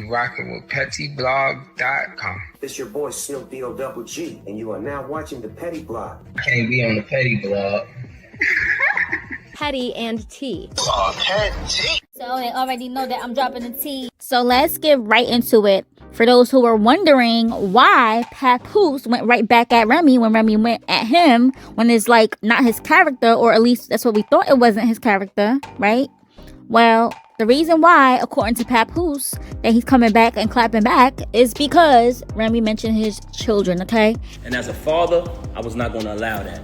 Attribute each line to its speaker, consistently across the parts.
Speaker 1: Rocking with PetTeaBlog.com.
Speaker 2: It's your boy Snoop D-O-double-G, and you are now watching the PetTeaBlog.
Speaker 1: I can't be on the PetTeaBlog.
Speaker 3: Petty and T.
Speaker 1: Petty.
Speaker 3: So they already know that I'm dropping the T. So let's get right into it. For those who were wondering why Papoose went right back at Remy when Remy went at him, when it's like not his character, or at least that's what we thought it wasn't his character, right? Well, the reason why, according to Papoose, that he's coming back and clapping back is because Remy mentioned his children, okay?
Speaker 4: And as a father, I was not going to allow that.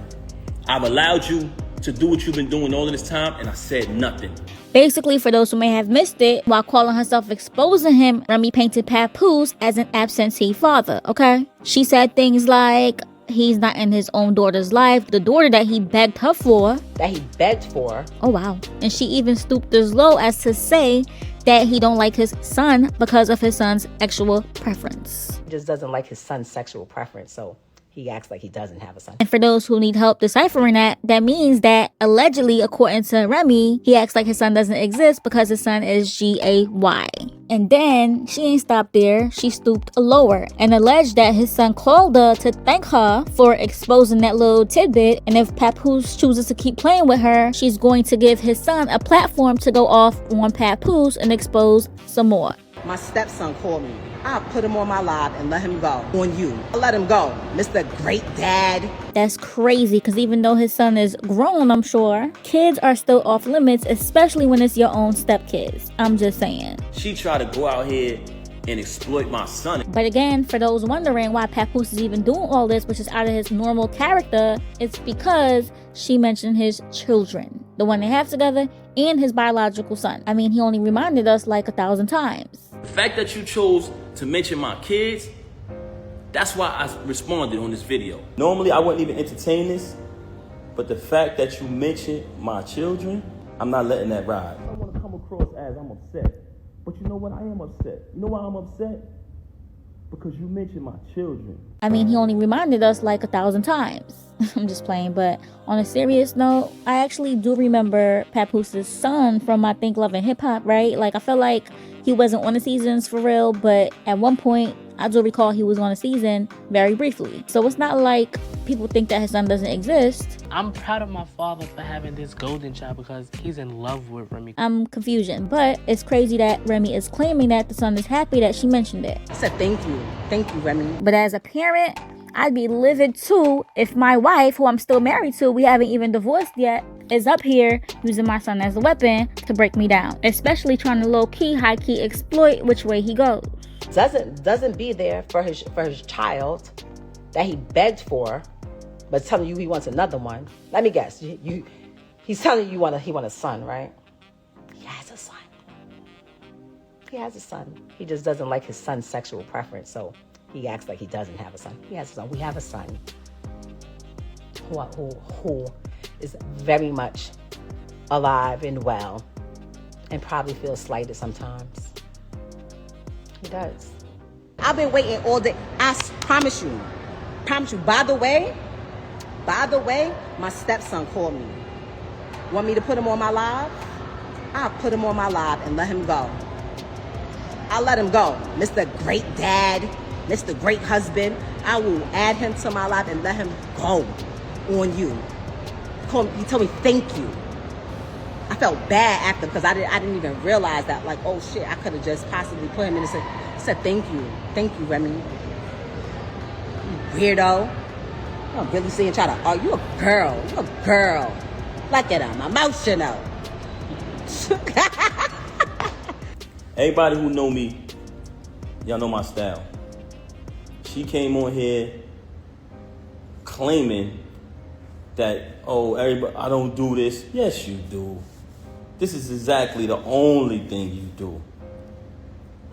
Speaker 4: I've allowed you to do what you've been doing all of this time, and I said nothing.
Speaker 3: Basically, for those who may have missed it, while calling herself exposing him, Remy painted Papoose as an absentee father, okay? She said things like, he's not in his own daughter's life, the daughter that he begged her for. Oh, wow. And she even stooped as low as to say that he don't like his son because of his son's sexual preference.
Speaker 5: He just doesn't like his son's sexual preference, so he acts like he doesn't have a son.
Speaker 3: And for those who need help deciphering that, that means that allegedly, according to Remy, he acts like his son doesn't exist because his son is G-A-Y. And then she ain't stopped there. She stooped lower and alleged that his son called her to thank her for exposing that little tidbit. And if Papoose chooses to keep playing with her, she's going to give his son a platform to go off on Papoose and expose some more.
Speaker 5: My stepson called me. I'll put him on my live and let him go. On you. I'll let him go, Mr. Great Dad.
Speaker 3: That's crazy, because even though his son is grown, I'm sure, kids are still off limits, especially when it's your own stepkids. I'm just saying.
Speaker 4: She tried to go out here and exploit my son.
Speaker 3: But again, for those wondering why Papoose is even doing all this, which is out of his normal character, it's because she mentioned his children, the one they have together, and his biological son. I mean, he only reminded us like 1,000 times.
Speaker 4: The fact that you chose to mention my kids, that's why I responded on this video. Normally, I wouldn't even entertain this, but the fact that you mentioned my children, I'm not letting that ride. I don't want to come across as I'm upset, but you know what? I am upset. You know why I'm upset? Because you mentioned my children.
Speaker 3: I mean, he only reminded us like 1,000 times. I'm just playing, but on a serious note, I actually do remember Papoose's son from I Think Love and Hip Hop, right? Like, I feel like he wasn't on the seasons for real, but at one point, I do recall he was on a season very briefly. So it's not like people think that his son doesn't exist.
Speaker 6: I'm proud of my father for having this golden child because he's in love with Remy.
Speaker 3: I'm confusion, but it's crazy that Remy is claiming that the son is happy that she mentioned it.
Speaker 5: I said thank you. Thank you, Remy.
Speaker 3: But as a parent, I'd be livid too if my wife, who I'm still married to, we haven't even divorced yet, is up here using my son as a weapon to break me down. Especially trying to low-key, high-key exploit which way he goes.
Speaker 5: Doesn't be there for his child that he begged for, but telling you he wants another one. Let me guess. He's telling you he want a son, right? He has a son. He has a son. He just doesn't like his son's sexual preference, so he acts like he doesn't have a son. He has a son. We have a son who is very much alive and well and probably feels slighted sometimes. He does. I've been waiting all day. I promise you. By the way, my stepson called me. Want me to put him on my live? I'll put him on my live and let him go. I'll let him go. Mr. Great Dad, Mr. Great Husband. I will add him to my life and let him go on you. He told me thank you. I felt bad after because I didn't even realize that, like, oh shit, I could have just possibly put him in and said thank you, Remy. You weirdo. I'm really seeing try to argue. You're a girl. Look at him, emotional.
Speaker 4: Everybody who know me, y'all know my style. She came on here claiming that, oh, everybody, I don't do this. Yes, you do. This is exactly the only thing you do.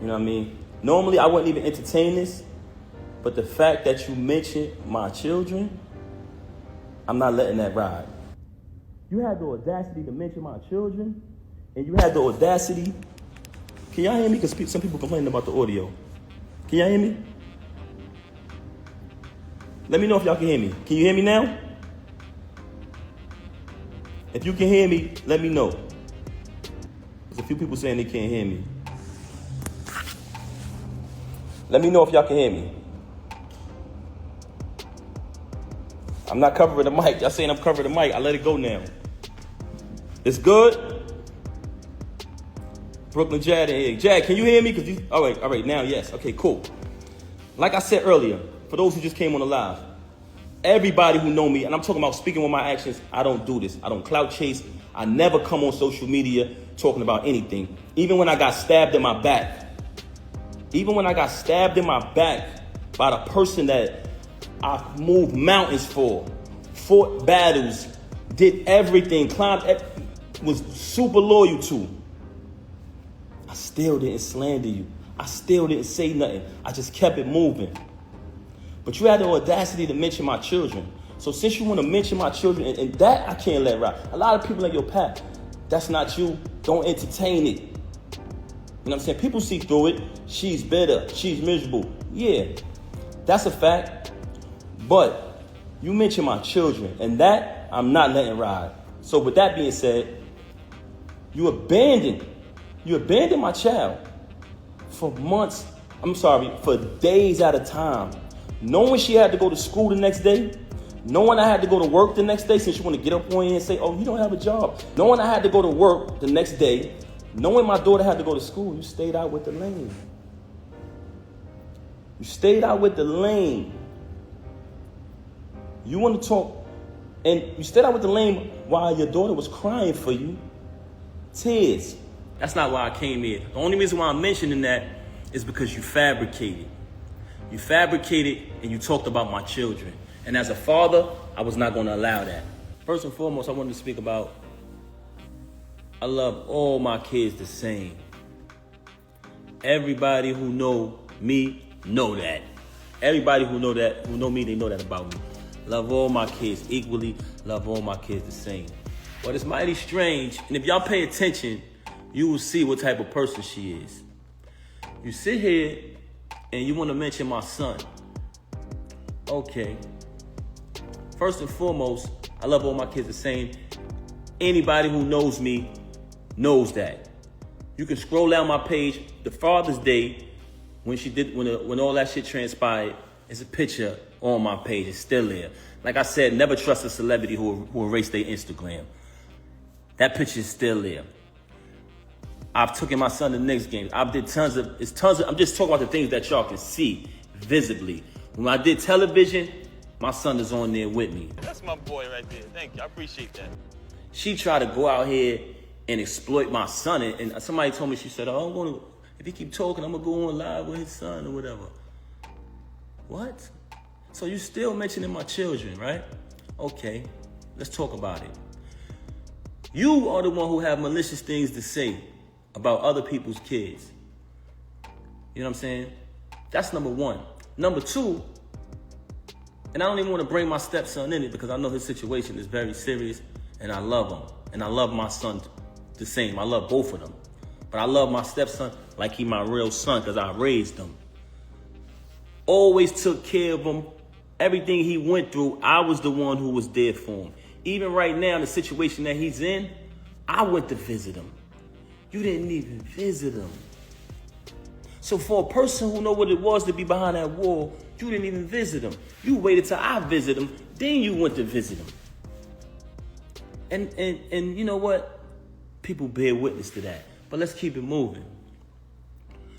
Speaker 4: You know what I mean? Normally, I wouldn't even entertain this, but the fact that you mentioned my children, I'm not letting that ride. You had the audacity to mention my children, and you had the audacity. Can y'all hear me? Because some people complaining about the audio. Can y'all hear me? Let me know if y'all can hear me. Can you hear me now? If you can hear me, let me know. There's a few people saying they can't hear me. Let me know if y'all can hear me. I'm not covering the mic. Y'all saying I'm covering the mic. I let it go now. It's good? Brooklyn Jad in here. Jad, can you hear me? All right, now, yes. Okay, cool. Like I said earlier, for those who just came on the live, everybody who know me, and I'm talking about speaking with my actions, I don't do this. I don't clout chase. I never come on social media talking about anything. Even when I got stabbed in my back. Even when I got stabbed in my back by the person that I moved mountains for, fought battles, did everything, was super loyal to, I still didn't slander you. I still didn't say nothing. I just kept it moving. But you had the audacity to mention my children. So since you want to mention my children, and that I can't let ride. A lot of people like, yo, Pat, that's not you. Don't entertain it. You know what I'm saying? People see through it. She's bitter. She's miserable. Yeah, that's a fact. But you mentioned my children, and that I'm not letting ride. So with that being said, you abandoned my child for months. For days at a time. Knowing she had to go to school the next day. Knowing I had to go to work the next day, since you want to get up on you and say, oh, you don't have a job. Knowing I had to go to work the next day. Knowing my daughter had to go to school, you stayed out with the lane. You stayed out with the lane. You want to talk, and you stayed out with the lane while your daughter was crying for you. Tears. That's not why I came here. The only reason why I'm mentioning that is because you fabricated. You fabricated and you talked about my children. And as a father, I was not going to allow that. First and foremost, I wanted to speak about, I love all my kids the same. Everybody who know me know that. Everybody who know me, they know that about me. Love all my kids equally, love all my kids the same. But it's mighty strange, and if y'all pay attention, you will see what type of person she is. You sit here and you want to mention my son. Okay. First and foremost, I love all my kids the same. Anybody who knows me knows that. You can scroll down my page. The Father's Day, when all that shit transpired, it's a picture on my page. It's still there. Like I said, never trust a celebrity who erased their Instagram. That picture is still there. I've taken my son to the Knicks game. I did tons of. I'm just talking about the things that y'all can see visibly. When I did television, my son is on there with me.
Speaker 7: That's my boy right there. Thank you. I appreciate that.
Speaker 4: She tried to go out here and exploit my son. And somebody told me, she said, oh, if he keep talking, I'm going to go on live with his son or whatever. What? So you still mentioning my children, right? Okay, let's talk about it. You are the one who have malicious things to say about other people's kids. You know what I'm saying? That's number one. Number two, and I don't even want to bring my stepson in it because I know his situation is very serious and I love him. And I love my son the same. I love both of them. But I love my stepson like he my real son because I raised him. Always took care of him. Everything he went through, I was the one who was there for him. Even right now, the situation that he's in, I went to visit him. You didn't even visit him. So for a person who know what it was to be behind that wall, you didn't even visit him. You waited till I visit him, then you went to visit him. And you know what? People bear witness to that. But let's keep it moving.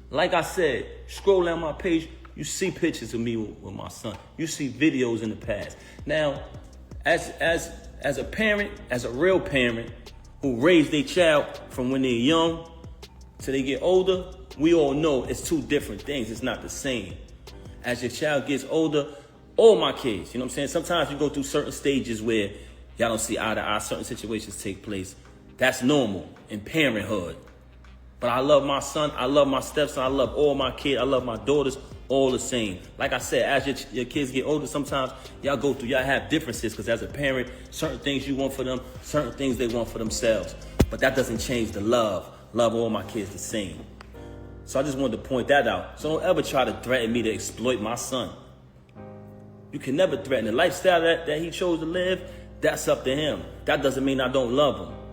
Speaker 4: Like I said, scroll down my page, you see pictures of me with my son. You see videos in the past. Now, as a parent, as a real parent who raised their child from when they're young till they get older, we all know it's two different things. It's not the same. As your child gets older, all my kids, you know what I'm saying? Sometimes you go through certain stages where y'all don't see eye to eye, certain situations take place. That's normal in parenthood. But I love my son, I love my stepson, I love all my kids, I love my daughters, all the same. Like I said, as your kids get older, sometimes y'all have differences because as a parent, certain things you want for them, certain things they want for themselves. But that doesn't change the love. Love all my kids the same. So I just wanted to point that out. So don't ever try to threaten me to exploit my son. You can never threaten the lifestyle that he chose to live. That's up to him. that doesn't mean I don't love him.